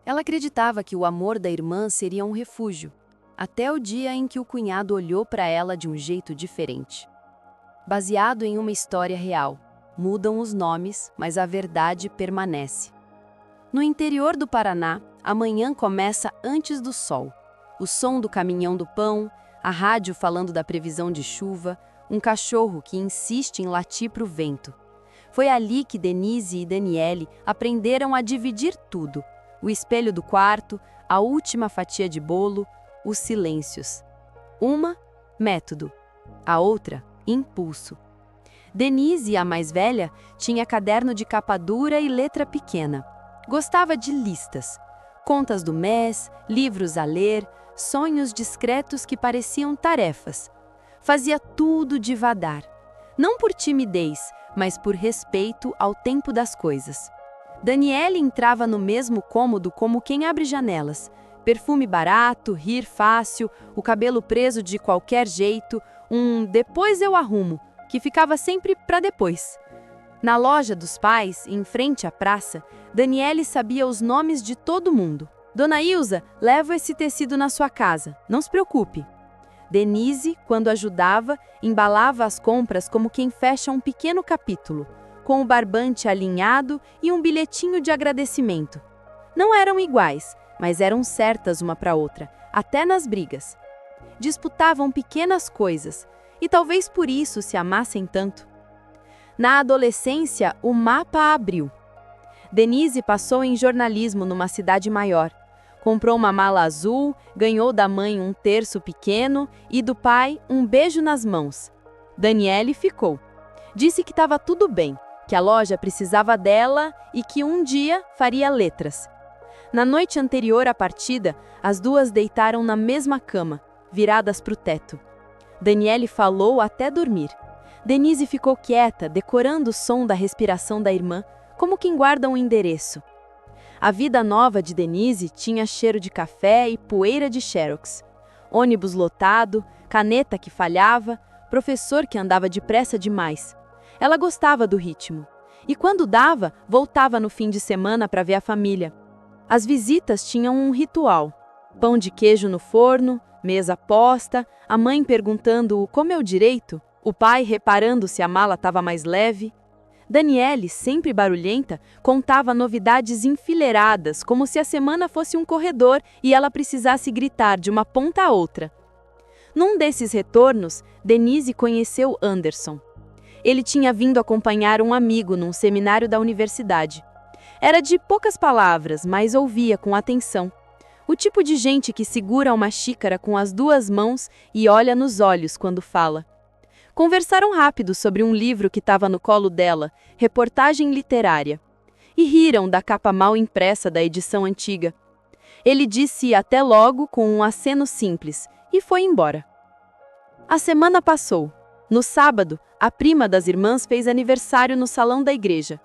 Ela acreditava que o amor da irmã seria um refúgio, até o dia em que o cunhado olhou para ela de um jeito diferente. Baseado em uma história real, mudam os nomes, mas a verdade permanece. No interior do Paraná, a manhã começa antes do sol. O som do caminhão do pão, a rádio falando da previsão de chuva, um cachorro que insiste em latir para o vento. Foi ali que Denise e Daniele aprenderam a dividir tudo: o espelho do quarto, a última fatia de bolo, os silêncios. Uma, método. A outra, impulso. Denise, a mais velha, tinha caderno de capa dura e letra pequena. Gostava de listas, contas do mês, livros a ler, sonhos discretos que pareciam tarefas. Fazia tudo devagar. Não por timidez, mas por respeito ao tempo das coisas. Daniele entrava no mesmo cômodo como quem abre janelas. Perfume barato, rir fácil, o cabelo preso de qualquer jeito, depois eu arrumo, que ficava sempre para depois. Na loja dos pais, em frente à praça, Daniele sabia os nomes de todo mundo. Dona Ilza, levo esse tecido na sua casa, não se preocupe. Denise, quando ajudava, embalava as compras como quem fecha um pequeno capítulo, com o barbante alinhado e um bilhetinho de agradecimento. Não eram iguais, mas eram certas uma para outra, até nas brigas. Disputavam pequenas coisas, e talvez por isso se amassem tanto. Na adolescência, o mapa abriu. Denise passou em jornalismo numa cidade maior. Comprou uma mala azul, ganhou da mãe um terço pequeno e do pai um beijo nas mãos. Daniele ficou. Disse que estava tudo bem, que a loja precisava dela e que um dia faria letras. Na noite anterior à partida, as duas deitaram na mesma cama, viradas para o teto. Daniele falou até dormir. Denise ficou quieta, decorando o som da respiração da irmã, como quem guarda um endereço. A vida nova de Denise tinha cheiro de café e poeira de xerox. Ônibus lotado, caneta que falhava, professor que andava depressa demais. Ela gostava do ritmo. E quando dava, voltava no fim de semana para ver a família. As visitas tinham um ritual. Pão de queijo no forno, mesa posta, a mãe perguntando o comeu direito, o pai reparando se a mala estava mais leve. Daniele, sempre barulhenta, contava novidades enfileiradas, como se a semana fosse um corredor e ela precisasse gritar de uma ponta a outra. Num desses retornos, Denise conheceu Anderson. Ele tinha vindo acompanhar um amigo num seminário da universidade. Era de poucas palavras, mas ouvia com atenção. O tipo de gente que segura uma xícara com as duas mãos e olha nos olhos quando fala. Conversaram rápido sobre um livro que estava no colo dela, reportagem literária. E riram da capa mal impressa da edição antiga. Ele disse até logo com um aceno simples e foi embora. A semana passou. No sábado, a prima das irmãs fez aniversário no salão da igreja.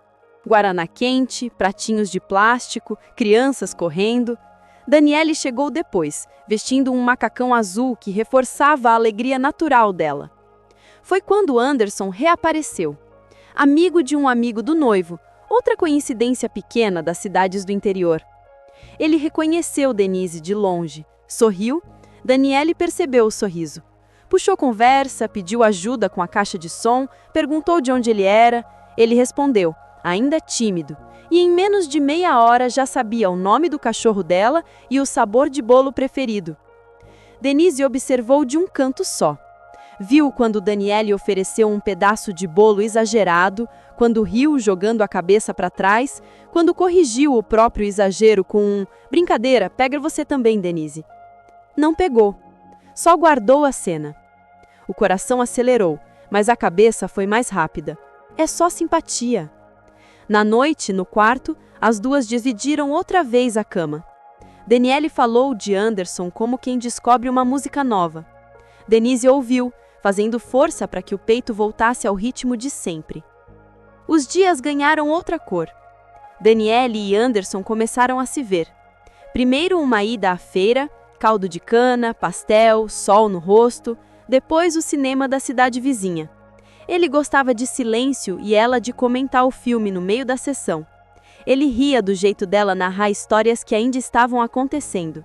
Guaraná quente, pratinhos de plástico, crianças correndo. Daniele chegou depois, vestindo um macacão azul que reforçava a alegria natural dela. Foi quando Anderson reapareceu. Amigo de um amigo do noivo, outra coincidência pequena das cidades do interior. Ele reconheceu Denise de longe, sorriu. Daniele percebeu o sorriso. Puxou conversa, pediu ajuda com a caixa de som, perguntou de onde ele era. Ele respondeu, ainda tímido, e em menos de meia hora já sabia o nome do cachorro dela e o sabor de bolo preferido. Denise observou de um canto só. Viu quando Daniele ofereceu um pedaço de bolo exagerado, quando riu jogando a cabeça para trás, quando corrigiu o próprio exagero com um brincadeira, pega você também, Denise. Não pegou, só guardou a cena. O coração acelerou, mas a cabeça foi mais rápida. É só simpatia. Na noite, no quarto, as duas dividiram outra vez a cama. Daniele falou de Anderson como quem descobre uma música nova. Denise ouviu, fazendo força para que o peito voltasse ao ritmo de sempre. Os dias ganharam outra cor. Daniele e Anderson começaram a se ver. Primeiro uma ida à feira, caldo de cana, pastel, sol no rosto, depois o cinema da cidade vizinha. Ele gostava de silêncio e ela de comentar o filme no meio da sessão. Ele ria do jeito dela narrar histórias que ainda estavam acontecendo.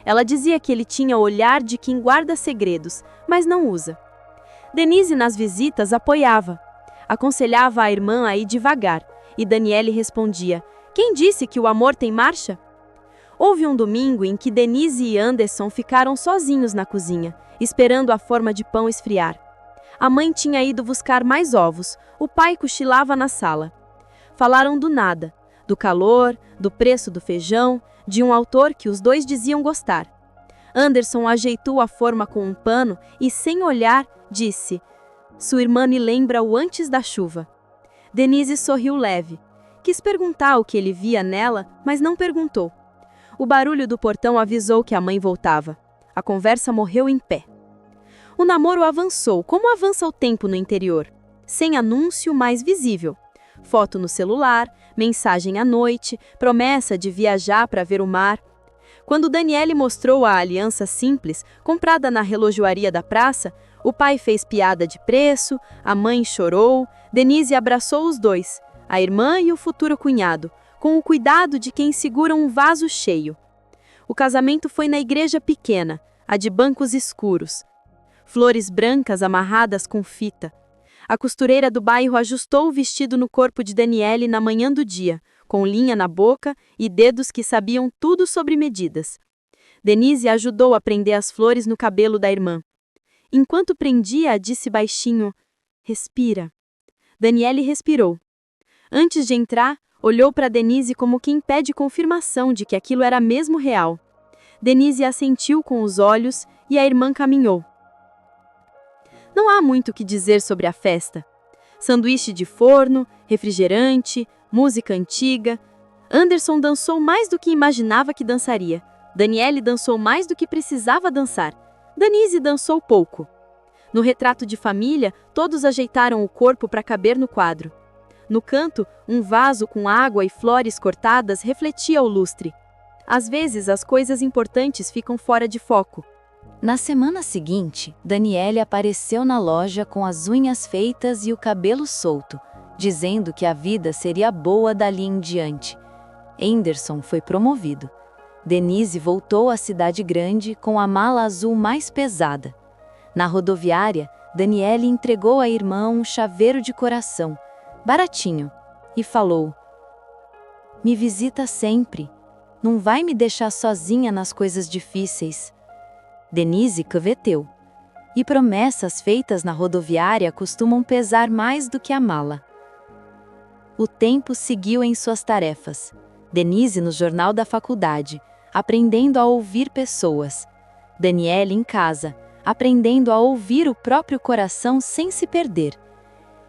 Ela dizia que ele tinha o olhar de quem guarda segredos, mas não usa. Denise, nas visitas, apoiava. Aconselhava a irmã a ir devagar, e Daniele respondia: "Quem disse que o amor tem marcha?" Houve um domingo em que Denise e Anderson ficaram sozinhos na cozinha, esperando a forma de pão esfriar. A mãe tinha ido buscar mais ovos, o pai cochilava na sala. Falaram do nada, do calor, do preço do feijão, de um autor que os dois diziam gostar. Anderson ajeitou a forma com um pano e, sem olhar, disse: "Sua irmã me lembra o antes da chuva." Denise sorriu leve. Quis perguntar o que ele via nela, mas não perguntou. O barulho do portão avisou que a mãe voltava. A conversa morreu em pé. O namoro avançou, como avança o tempo no interior. Sem anúncio, mais visível. Foto no celular, mensagem à noite, promessa de viajar para ver o mar. Quando Daniele mostrou a aliança simples, comprada na relojoaria da praça, o pai fez piada de preço, a mãe chorou, Denise abraçou os dois, a irmã e o futuro cunhado, com o cuidado de quem segura um vaso cheio. O casamento foi na igreja pequena, a de bancos escuros. Flores brancas amarradas com fita. A costureira do bairro ajustou o vestido no corpo de Daniele na manhã do dia, com linha na boca e dedos que sabiam tudo sobre medidas. Denise ajudou a prender as flores no cabelo da irmã. Enquanto prendia, disse baixinho: "Respira." Daniele respirou. Antes de entrar, olhou para Denise como quem pede confirmação de que aquilo era mesmo real. Denise assentiu com os olhos e a irmã caminhou. Não há muito o que dizer sobre a festa. Sanduíche de forno, refrigerante, música antiga. Anderson dançou mais do que imaginava que dançaria. Daniele dançou mais do que precisava dançar. Denise dançou pouco. No retrato de família, todos ajeitaram o corpo para caber no quadro. No canto, um vaso com água e flores cortadas refletia o lustre. Às vezes, as coisas importantes ficam fora de foco. Na semana seguinte, Daniele apareceu na loja com as unhas feitas e o cabelo solto, dizendo que a vida seria boa dali em diante. Anderson foi promovido. Denise voltou à cidade grande com a mala azul mais pesada. Na rodoviária, Daniele entregou à irmã um chaveiro de coração, baratinho, e falou: "Me visita sempre. Não vai me deixar sozinha nas coisas difíceis." Denise coveteu. E promessas feitas na rodoviária costumam pesar mais do que a mala. O tempo seguiu em suas tarefas. Denise no jornal da faculdade, aprendendo a ouvir pessoas. Daniele em casa, aprendendo a ouvir o próprio coração sem se perder.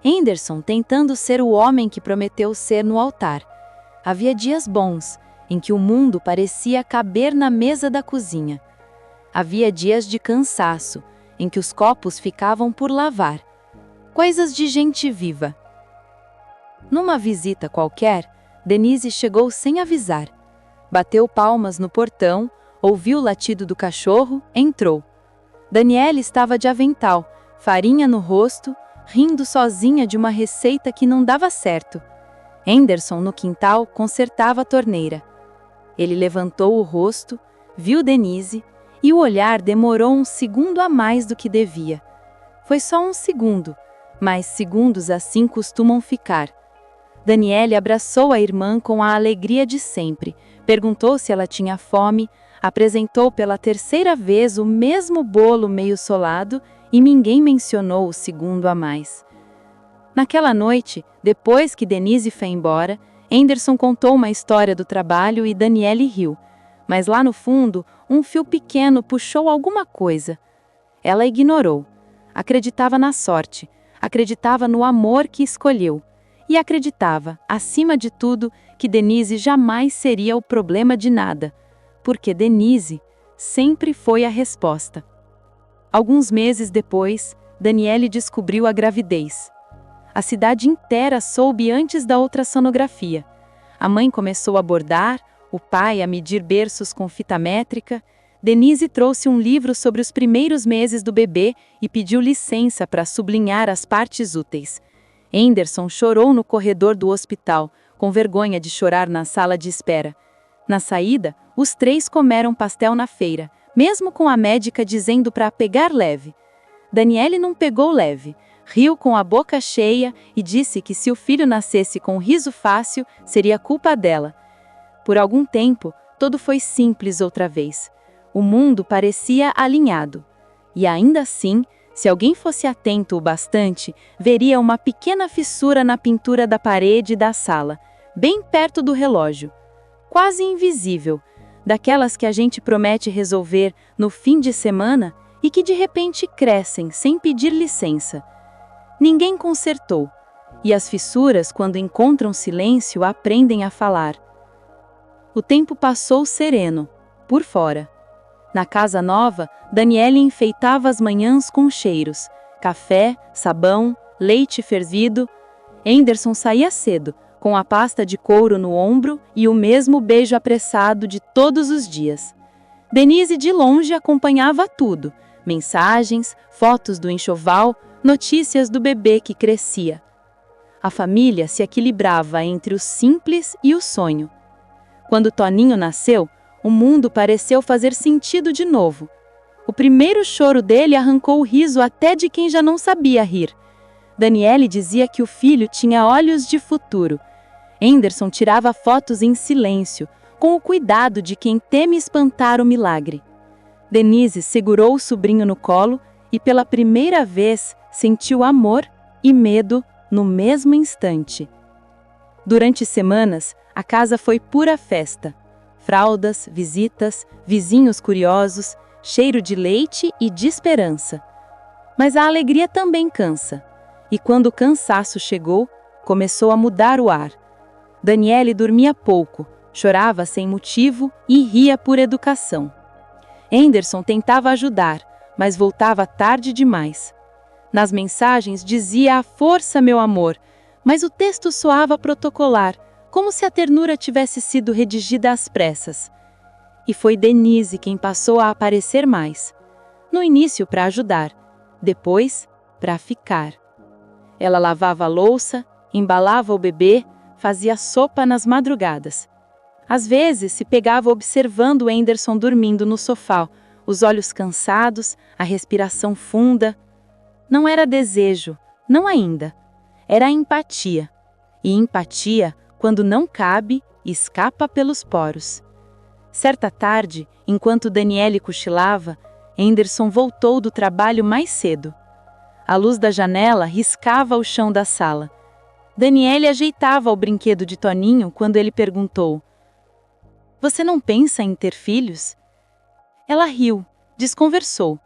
Anderson tentando ser o homem que prometeu ser no altar. Havia dias bons, em que o mundo parecia caber na mesa da cozinha. Havia dias de cansaço, em que os copos ficavam por lavar. Coisas de gente viva. Numa visita qualquer, Denise chegou sem avisar. Bateu palmas no portão, ouviu o latido do cachorro, entrou. Daniele estava de avental, farinha no rosto, rindo sozinha de uma receita que não dava certo. Anderson, no quintal, consertava a torneira. Ele levantou o rosto, viu Denise, e o olhar demorou um segundo a mais do que devia. Foi só um segundo, mas segundos assim costumam ficar. Daniele abraçou a irmã com a alegria de sempre, perguntou se ela tinha fome, apresentou pela terceira vez o mesmo bolo meio solado e ninguém mencionou o segundo a mais. Naquela noite, depois que Denise foi embora, Anderson contou uma história do trabalho e Daniele riu. Mas lá no fundo, um fio pequeno puxou alguma coisa. Ela ignorou. Acreditava na sorte, acreditava no amor que escolheu. E acreditava, acima de tudo, que Denise jamais seria o problema de nada, porque Denise sempre foi a resposta. Alguns meses depois, Daniele descobriu a gravidez. A cidade inteira soube antes da ultrassonografia. A mãe começou a bordar, o pai a medir berços com fita métrica. Denise trouxe um livro sobre os primeiros meses do bebê e pediu licença para sublinhar as partes úteis. Anderson chorou no corredor do hospital, com vergonha de chorar na sala de espera. Na saída, os três comeram pastel na feira, mesmo com a médica dizendo para pegar leve. Daniele não pegou leve, riu com a boca cheia e disse que se o filho nascesse com riso fácil, seria culpa dela. Por algum tempo, tudo foi simples outra vez. O mundo parecia alinhado. E ainda assim, se alguém fosse atento o bastante, veria uma pequena fissura na pintura da parede da sala, bem perto do relógio. Quase invisível, daquelas que a gente promete resolver no fim de semana e que de repente crescem sem pedir licença. Ninguém consertou, e as fissuras, quando encontram silêncio, aprendem a falar. O tempo passou sereno, por fora. Na casa nova, Daniele enfeitava as manhãs com cheiros, café, sabão, leite fervido. Henderson saía cedo, com a pasta de couro no ombro e o mesmo beijo apressado de todos os dias. Denise de longe acompanhava tudo, mensagens, fotos do enxoval, notícias do bebê que crescia. A família se equilibrava entre o simples e o sonho. Quando Toninho nasceu, o mundo pareceu fazer sentido de novo. O primeiro choro dele arrancou o riso até de quem já não sabia rir. Daniele dizia que o filho tinha olhos de futuro. Henderson tirava fotos em silêncio, com o cuidado de quem teme espantar o milagre. Denise segurou o sobrinho no colo e pela primeira vez sentiu amor e medo no mesmo instante. Durante semanas, a casa foi pura festa. Fraldas, visitas, vizinhos curiosos, cheiro de leite e de esperança. Mas a alegria também cansa. E quando o cansaço chegou, começou a mudar o ar. Daniele dormia pouco, chorava sem motivo e ria por educação. Henderson tentava ajudar, mas voltava tarde demais. Nas mensagens dizia "à força, meu amor", mas o texto soava protocolar, como se a ternura tivesse sido redigida às pressas. E foi Denise quem passou a aparecer mais. No início para ajudar, depois para ficar. Ela lavava a louça, embalava o bebê, fazia sopa nas madrugadas. Às vezes se pegava observando Henderson dormindo no sofá, os olhos cansados, a respiração funda. Não era desejo, não ainda. Era empatia. E empatia, quando não cabe, escapa pelos poros. Certa tarde, enquanto Daniele cochilava, Henderson voltou do trabalho mais cedo. A luz da janela riscava o chão da sala. Daniele ajeitava o brinquedo de Toninho quando ele perguntou: "Você não pensa em ter filhos?" Ela riu, desconversou,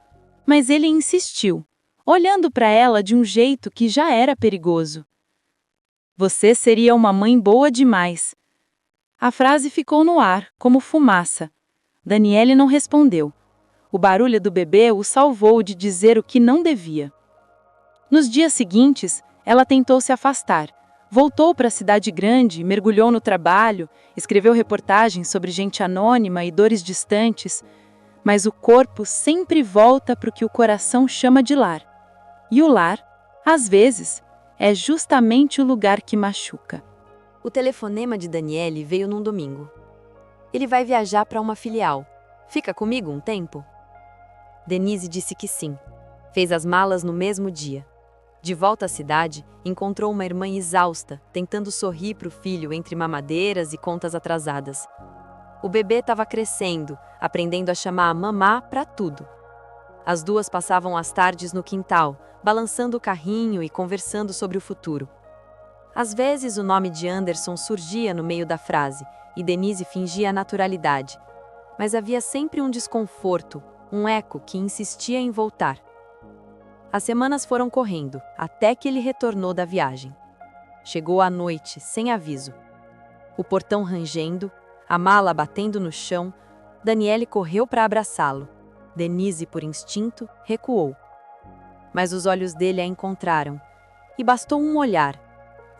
mas ele insistiu, olhando para ela de um jeito que já era perigoso. "Você seria uma mãe boa demais." A frase ficou no ar, como fumaça. Daniele não respondeu. O barulho do bebê o salvou de dizer o que não devia. Nos dias seguintes, ela tentou se afastar. Voltou para a cidade grande, mergulhou no trabalho, escreveu reportagens sobre gente anônima e dores distantes, mas o corpo sempre volta para o que o coração chama de lar. E o lar, às vezes, é justamente o lugar que machuca. O telefonema de Daniele veio num domingo. Ele vai viajar para uma filial. Fica comigo um tempo? Denise disse que sim. Fez as malas no mesmo dia. De volta à cidade, encontrou uma irmã exausta, tentando sorrir para o filho entre mamadeiras e contas atrasadas. O bebê estava crescendo, aprendendo a chamar a mamá para tudo. As duas passavam as tardes no quintal, balançando o carrinho e conversando sobre o futuro. Às vezes o nome de Anderson surgia no meio da frase, e Denise fingia a naturalidade. Mas havia sempre um desconforto, um eco que insistia em voltar. As semanas foram correndo, até que ele retornou da viagem. Chegou à noite, sem aviso. O portão rangendo, a mala batendo no chão, Daniele correu para abraçá-lo. Denise, por instinto, recuou. Mas os olhos dele a encontraram, e bastou um olhar,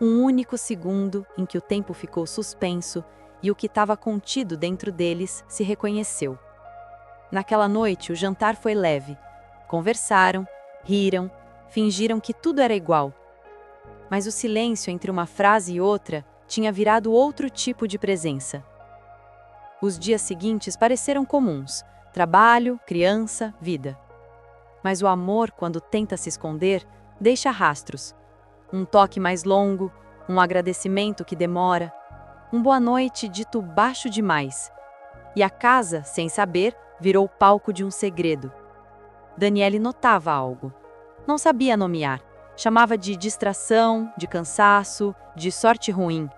um único segundo em que o tempo ficou suspenso e o que estava contido dentro deles se reconheceu. Naquela noite, o jantar foi leve. Conversaram, riram, fingiram que tudo era igual. Mas o silêncio entre uma frase e outra tinha virado outro tipo de presença. Os dias seguintes pareceram comuns: trabalho, criança, vida. Mas o amor, quando tenta se esconder, deixa rastros. Um toque mais longo, um agradecimento que demora, um boa noite dito baixo demais. E a casa, sem saber, virou palco de um segredo. Daniele notava algo. Não sabia nomear. Chamava de distração, de cansaço, de sorte ruim.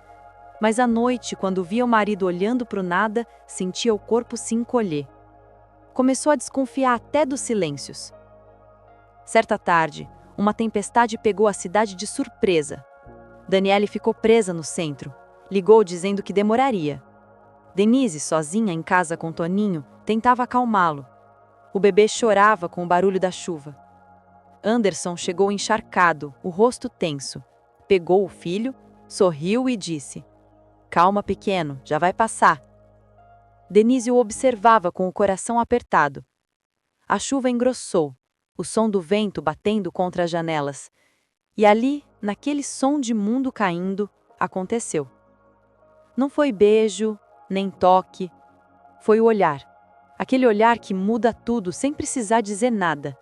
Mas à noite, quando via o marido olhando para o nada, sentia o corpo se encolher. Começou a desconfiar até dos silêncios. Certa tarde, uma tempestade pegou a cidade de surpresa. Daniele ficou presa no centro. Ligou dizendo que demoraria. Denise, sozinha em casa com Toninho, tentava acalmá-lo. O bebê chorava com o barulho da chuva. Anderson chegou encharcado, o rosto tenso. Pegou o filho, sorriu e disse: "Calma, pequeno, já vai passar." Denise o observava com o coração apertado. A chuva engrossou, o som do vento batendo contra as janelas. E ali, naquele som de mundo caindo, aconteceu. Não foi beijo, nem toque. Foi o olhar. Aquele olhar que muda tudo sem precisar dizer nada.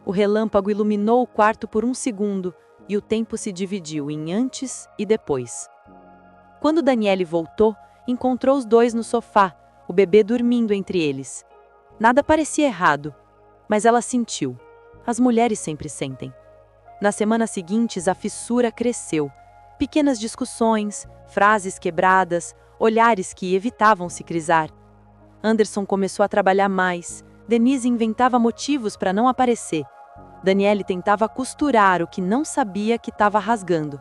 O relâmpago iluminou o quarto por um segundo e o tempo se dividiu em antes e depois. Quando Daniele voltou, encontrou os dois no sofá, o bebê dormindo entre eles. Nada parecia errado, mas ela sentiu. As mulheres sempre sentem. Nas semanas seguintes, a fissura cresceu. Pequenas discussões, frases quebradas, olhares que evitavam se crisar. Anderson começou a trabalhar mais. Denise inventava motivos para não aparecer. Daniele tentava costurar o que não sabia que estava rasgando.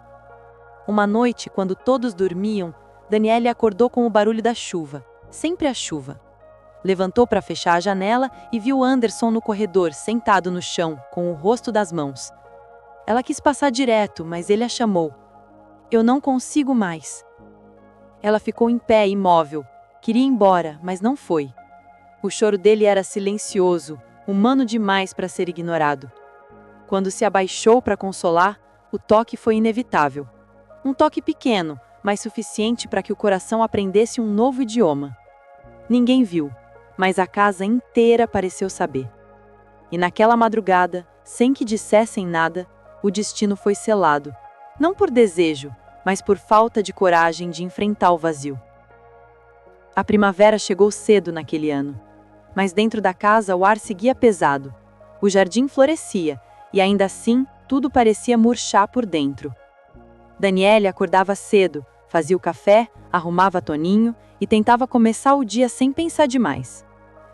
Uma noite, quando todos dormiam, Daniele acordou com o barulho da chuva. Sempre a chuva. Levantou para fechar a janela e viu Anderson no corredor, sentado no chão, com o rosto das mãos. Ela quis passar direto, mas ele a chamou. "Eu não consigo mais." Ela ficou em pé, imóvel. Queria ir embora, mas não foi. O choro dele era silencioso, humano demais para ser ignorado. Quando se abaixou para consolar, o toque foi inevitável. Um toque pequeno, mas suficiente para que o coração aprendesse um novo idioma. Ninguém viu, mas a casa inteira pareceu saber. E naquela madrugada, sem que dissessem nada, o destino foi selado. Não por desejo, mas por falta de coragem de enfrentar o vazio. A primavera chegou cedo naquele ano. Mas dentro da casa o ar seguia pesado. O jardim florescia, e ainda assim tudo parecia murchar por dentro. Daniele acordava cedo, fazia o café, arrumava Toninho e tentava começar o dia sem pensar demais.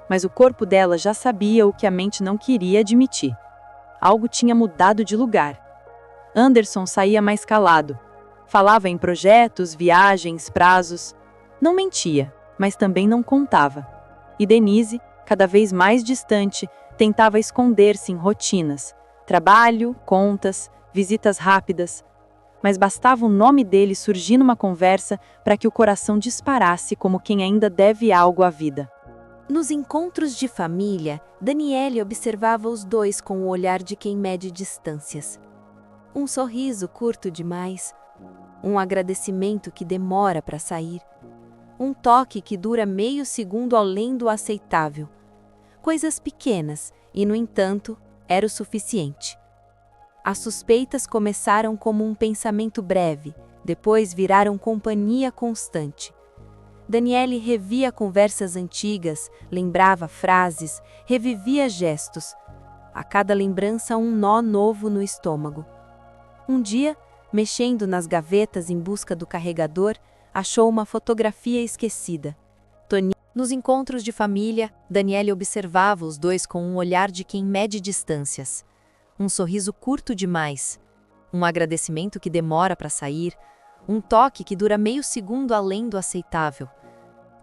Mas o corpo dela já sabia o que a mente não queria admitir. Algo tinha mudado de lugar. Anderson saía mais calado. Falava em projetos, viagens, prazos. Não mentia, mas também não contava. E Denise, cada vez mais distante, tentava esconder-se em rotinas. Trabalho, contas, visitas rápidas. Mas bastava o nome dele surgir numa conversa para que o coração disparasse como quem ainda deve algo à vida. Nos encontros de família, Daniele observava os dois com o olhar de quem mede distâncias. Um sorriso curto demais, um agradecimento que demora para sair, um toque que dura meio segundo além do aceitável. Coisas pequenas e, no entanto, era o suficiente. As suspeitas começaram como um pensamento breve, depois viraram companhia constante. Daniele revia conversas antigas, lembrava frases, revivia gestos. A cada lembrança um nó novo no estômago. Um dia, mexendo nas gavetas em busca do carregador, achou uma fotografia esquecida. Nos encontros de família, Daniele observava os dois com um olhar de quem mede distâncias. Um sorriso curto demais, um agradecimento que demora para sair, um toque que dura meio segundo além do aceitável.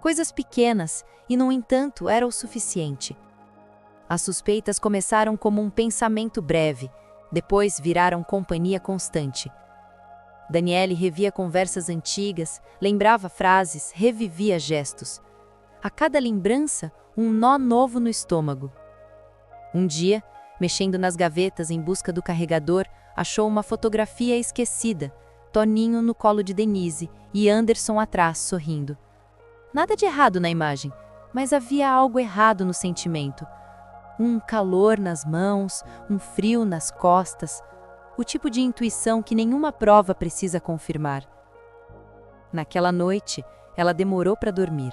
Coisas pequenas e, no entanto, era o suficiente. As suspeitas começaram como um pensamento breve, depois viraram companhia constante. Daniele revia conversas antigas, lembrava frases, revivia gestos. A cada lembrança, um nó novo no estômago. Um dia, mexendo nas gavetas em busca do carregador, achou uma fotografia esquecida. Toninho no colo de Denise e Anderson atrás, sorrindo. Nada de errado na imagem, mas havia algo errado no sentimento. Um calor nas mãos, um frio nas costas, o tipo de intuição que nenhuma prova precisa confirmar. Naquela noite, ela demorou para dormir.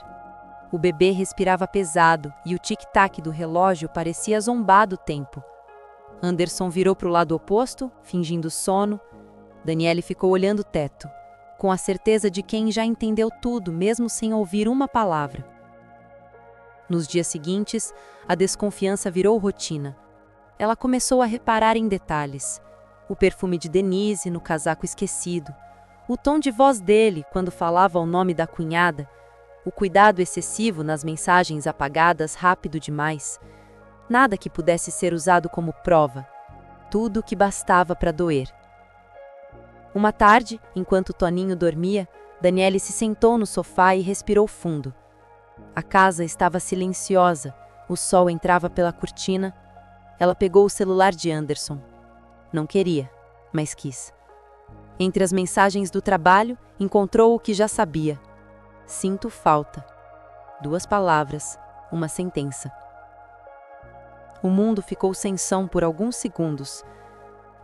O bebê respirava pesado e o tic-tac do relógio parecia zombar do tempo. Anderson virou para o lado oposto, fingindo sono. Daniele ficou olhando o teto, com a certeza de quem já entendeu tudo, mesmo sem ouvir uma palavra. Nos dias seguintes, a desconfiança virou rotina. Ela começou a reparar em detalhes. O perfume de Denise no casaco esquecido, o tom de voz dele quando falava o nome da cunhada, o cuidado excessivo nas mensagens apagadas rápido demais. Nada que pudesse ser usado como prova. Tudo o que bastava para doer. Uma tarde, enquanto Toninho dormia, Daniele se sentou no sofá e respirou fundo. A casa estava silenciosa, o sol entrava pela cortina. Ela pegou o celular de Anderson. Não queria, mas quis. Entre as mensagens do trabalho, encontrou o que já sabia. Sinto falta. 2 palavras, uma sentença. O mundo ficou sem som por alguns segundos.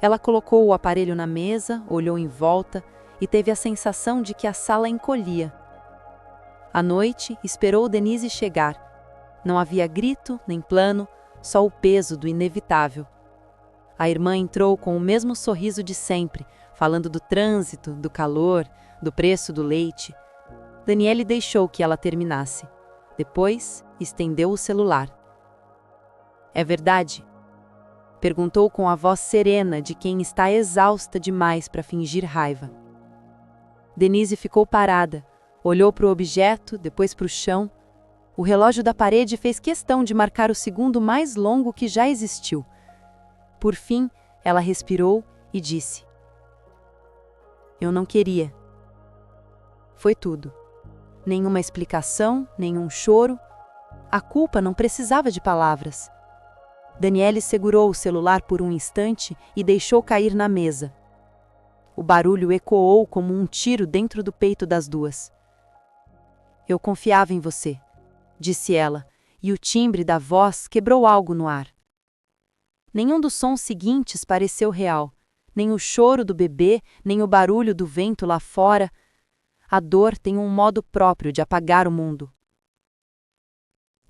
Ela colocou o aparelho na mesa, olhou em volta e teve a sensação de que a sala encolhia. À noite, esperou Denise chegar. Não havia grito, nem plano, só o peso do inevitável. A irmã entrou com o mesmo sorriso de sempre, falando do trânsito, do calor, do preço do leite. Daniele deixou que ela terminasse. Depois, estendeu o celular. É verdade? Perguntou com a voz serena de quem está exausta demais para fingir raiva. Denise ficou parada, olhou para o objeto, depois para o chão. O relógio da parede fez questão de marcar o segundo mais longo que já existiu. Por fim, ela respirou e disse: Eu não queria. Foi tudo. Nenhuma explicação, nenhum choro. A culpa não precisava de palavras. Daniele segurou o celular por um instante e deixou cair na mesa. O barulho ecoou como um tiro dentro do peito das duas. Eu confiava em você, disse ela, e o timbre da voz quebrou algo no ar. Nenhum dos sons seguintes pareceu real, nem o choro do bebê, nem o barulho do vento lá fora. A dor tem um modo próprio de apagar o mundo.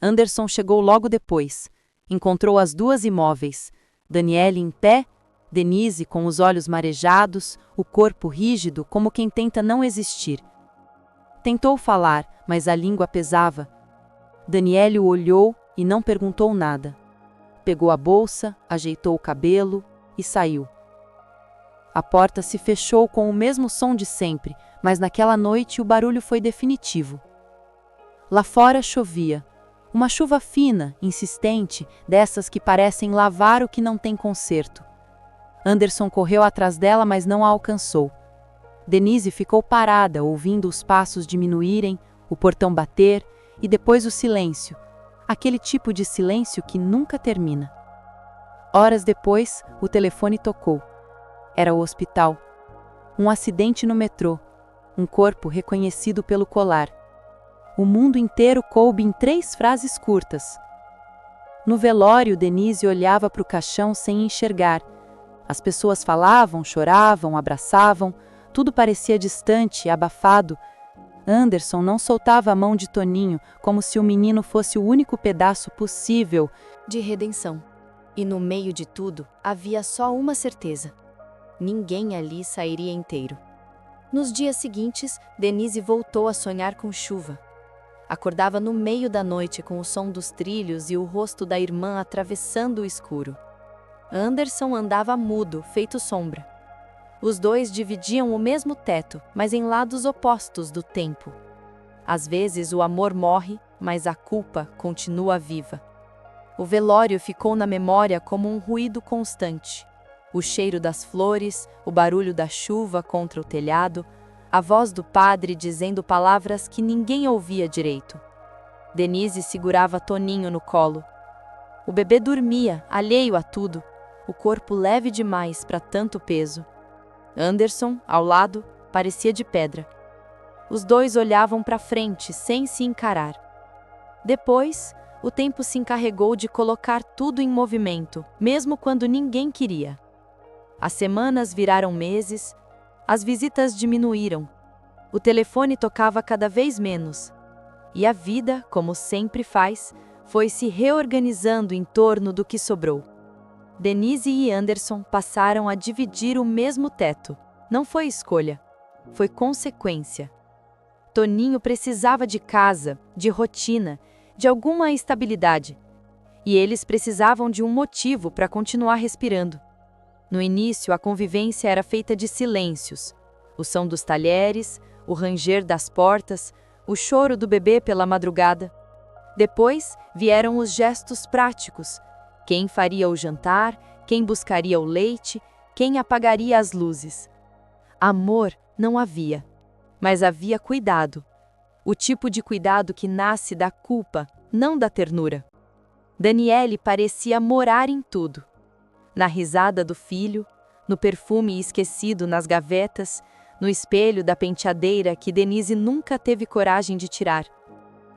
Anderson chegou logo depois. Encontrou as duas imóveis, Daniele em pé, Denise com os olhos marejados, o corpo rígido como quem tenta não existir. Tentou falar, mas a língua pesava. Daniele o olhou e não perguntou nada. Pegou a bolsa, ajeitou o cabelo e saiu. A porta se fechou com o mesmo som de sempre, mas naquela noite o barulho foi definitivo. Lá fora chovia. Uma chuva fina, insistente, dessas que parecem lavar o que não tem conserto. Anderson correu atrás dela, mas não a alcançou. Denise ficou parada, ouvindo os passos diminuírem, o portão bater e depois o silêncio, aquele tipo de silêncio que nunca termina. Horas depois, o telefone tocou. Era o hospital. Um acidente no metrô, um corpo reconhecido pelo colar. O mundo inteiro coube em 3 frases curtas. No velório, Denise olhava para o caixão sem enxergar. As pessoas falavam, choravam, abraçavam, tudo parecia distante, abafado. Anderson não soltava a mão de Toninho, como se o menino fosse o único pedaço possível de redenção. E no meio de tudo, havia só uma certeza: ninguém ali sairia inteiro. Nos dias seguintes, Denise voltou a sonhar com chuva. Acordava no meio da noite com o som dos trilhos e o rosto da irmã atravessando o escuro. Anderson andava mudo, feito sombra. Os dois dividiam o mesmo teto, mas em lados opostos do tempo. Às vezes o amor morre, mas a culpa continua viva. O velório ficou na memória como um ruído constante. O cheiro das flores, o barulho da chuva contra o telhado, a voz do padre dizendo palavras que ninguém ouvia direito. Denise segurava Toninho no colo. O bebê dormia, alheio a tudo, o corpo leve demais para tanto peso. Anderson, ao lado, parecia de pedra. Os dois olhavam para frente, sem se encarar. Depois, o tempo se encarregou de colocar tudo em movimento, mesmo quando ninguém queria. As semanas viraram meses, as visitas diminuíram, o telefone tocava cada vez menos. E a vida, como sempre faz, foi se reorganizando em torno do que sobrou. Denise e Anderson passaram a dividir o mesmo teto. Não foi escolha, foi consequência. Toninho precisava de casa, de rotina, de alguma estabilidade. E eles precisavam de um motivo para continuar respirando. No início, a convivência era feita de silêncios. O som dos talheres, o ranger das portas, o choro do bebê pela madrugada. Depois vieram os gestos práticos. Quem faria o jantar, quem buscaria o leite, quem apagaria as luzes. Amor não havia, mas havia cuidado. O tipo de cuidado que nasce da culpa, não da ternura. Daniele parecia morar em tudo. Na risada do filho, no perfume esquecido nas gavetas, no espelho da penteadeira que Denise nunca teve coragem de tirar.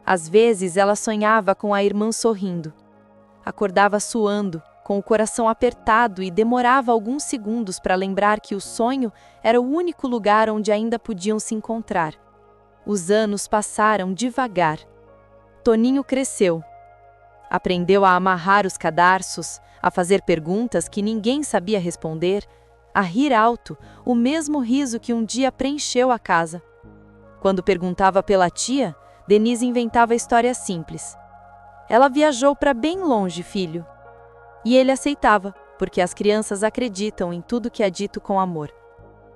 Às vezes ela sonhava com a irmã sorrindo. Acordava suando, com o coração apertado e demorava alguns segundos para lembrar que o sonho era o único lugar onde ainda podiam se encontrar. Os anos passaram devagar. Toninho cresceu. Aprendeu a amarrar os cadarços, a fazer perguntas que ninguém sabia responder, a rir alto, o mesmo riso que um dia preencheu a casa. Quando perguntava pela tia, Denise inventava histórias simples. Ela viajou para bem longe, filho. E ele aceitava, porque as crianças acreditam em tudo que é dito com amor.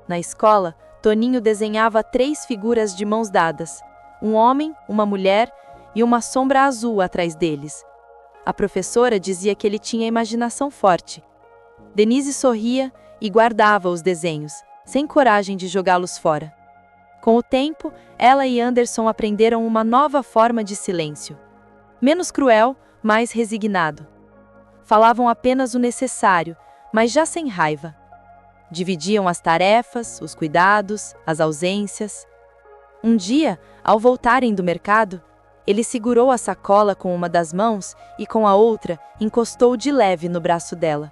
Na escola, Toninho desenhava 3 figuras de mãos dadas, um homem, uma mulher e uma sombra azul atrás deles. A professora dizia que ele tinha imaginação forte. Denise sorria e guardava os desenhos, sem coragem de jogá-los fora. Com o tempo, ela e Anderson aprenderam uma nova forma de silêncio. Menos cruel, mais resignado. Falavam apenas o necessário, mas já sem raiva. Dividiam as tarefas, os cuidados, as ausências. Um dia, ao voltarem do mercado, ele segurou a sacola com uma das mãos e com a outra encostou de leve no braço dela.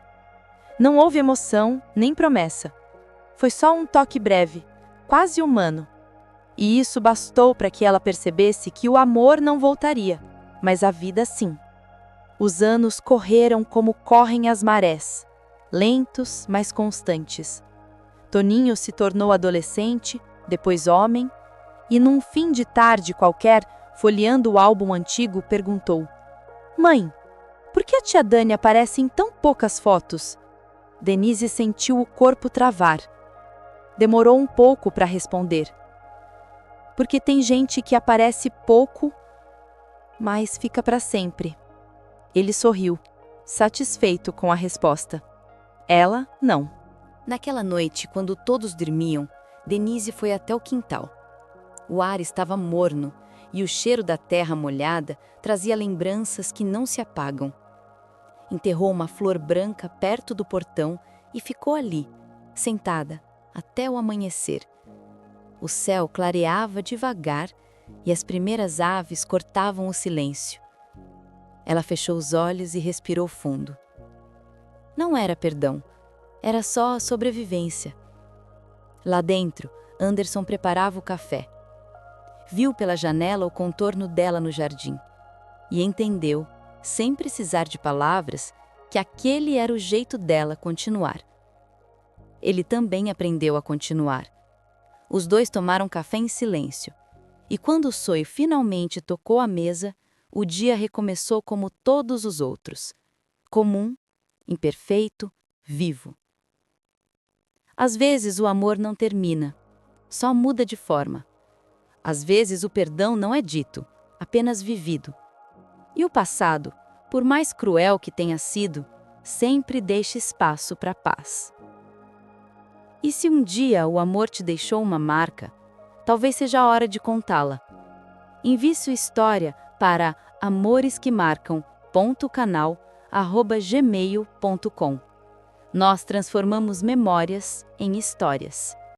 Não houve emoção, nem promessa. Foi só um toque breve, quase humano. E isso bastou para que ela percebesse que o amor não voltaria, mas a vida sim. Os anos correram como correm as marés, lentos, mas constantes. Toninho se tornou adolescente, depois homem, e num fim de tarde qualquer, folheando o álbum antigo, perguntou: "Mãe, por que a tia Dani aparece em tão poucas fotos?" Denise sentiu o corpo travar. Demorou um pouco para responder. "Porque tem gente que aparece pouco, mas fica para sempre." Ele sorriu, satisfeito com a resposta. Ela, não. Naquela noite, quando todos dormiam, Denise foi até o quintal. O ar estava morno e o cheiro da terra molhada trazia lembranças que não se apagam. Enterrou uma flor branca perto do portão e ficou ali, sentada, até o amanhecer. O céu clareava devagar e as primeiras aves cortavam o silêncio. Ela fechou os olhos e respirou fundo. Não era perdão, era só sobrevivência. Lá dentro, Anderson preparava o café. Viu pela janela o contorno dela no jardim e entendeu, sem precisar de palavras, que aquele era o jeito dela continuar. Ele também aprendeu a continuar. Os dois tomaram café em silêncio, e quando o sonho finalmente tocou a mesa, o dia recomeçou como todos os outros, comum, imperfeito, vivo. Às vezes o amor não termina, só muda de forma. Às vezes o perdão não é dito, apenas vivido. E o passado, por mais cruel que tenha sido, sempre deixa espaço para a paz. E se um dia o amor te deixou uma marca, talvez seja a hora de contá-la. Envie sua história para amoresquemarcam.canal@gmail.com. Nós transformamos memórias em histórias.